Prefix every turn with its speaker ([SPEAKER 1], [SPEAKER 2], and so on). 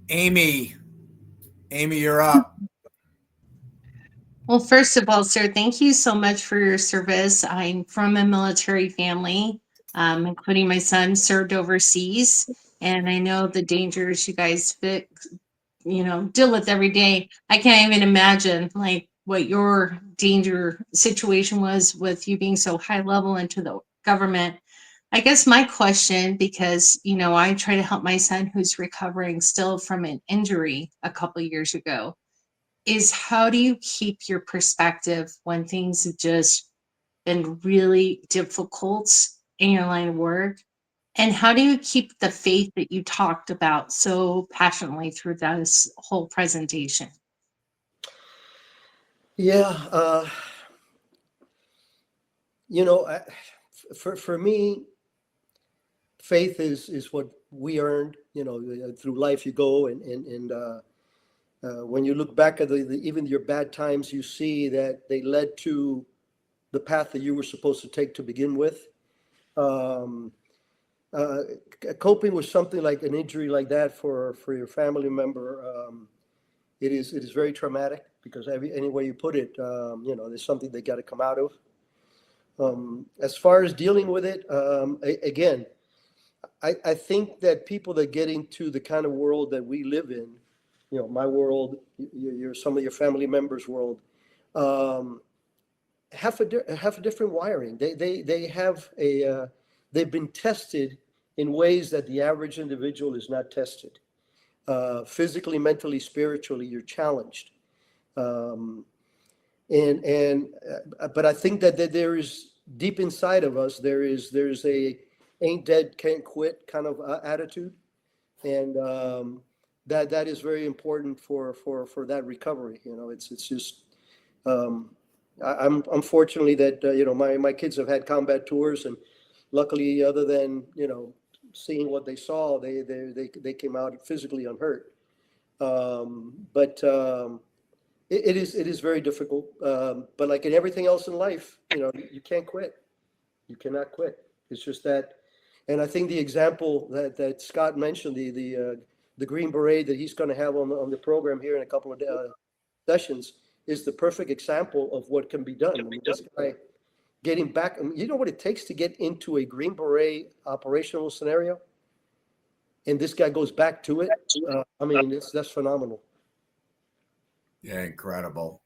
[SPEAKER 1] Amie, Amie, you're up.
[SPEAKER 2] Well, first of all, sir, thank you so much for your service. I'm from a military family, including my son served overseas, and I know the dangers you guys deal with every day. I can't even imagine like what your danger situation was with you being so high level into the government. I guess my question, because I try to help my son who's recovering still from an injury a couple years ago, is how do you keep your perspective when things have just been really difficult in your line of work? And how do you keep the faith that you talked about so passionately through this whole presentation?
[SPEAKER 3] Yeah, you know, I, for me, faith is what we earned. Through life you go, and when you look back at even your bad times, you see that they led to the path that you were supposed to take to begin with. Um, uh, Coping with something like an injury like that for your family member, it is very traumatic because any way you put it, there's something they got to come out of. As far as dealing with it, again, I think that people that get into the kind of world that we live in, my world, your some of your family members' world, um, have a different wiring. They have they've been tested in ways that the average individual is not tested. Physically, mentally, spiritually, you're challenged. Um, and But I think that there is deep inside of us there's a ain't dead can't quit kind of attitude, and that is very important for that recovery. It's just um, I'm fortunately that my kids have had combat tours, and luckily, other than seeing what they saw, they came out physically unhurt. But it is very difficult. But like in everything else in life, you can't quit. You cannot quit. It's just that, and I think the example that Scott mentioned, the Green Beret that he's going to have on the program here in a couple of sessions, is the perfect example of what can be done. I mean, this guy getting back. I mean, you know what it takes to get into a Green Beret operational scenario, and this guy goes back to it. I mean, that's phenomenal.
[SPEAKER 1] Yeah, incredible.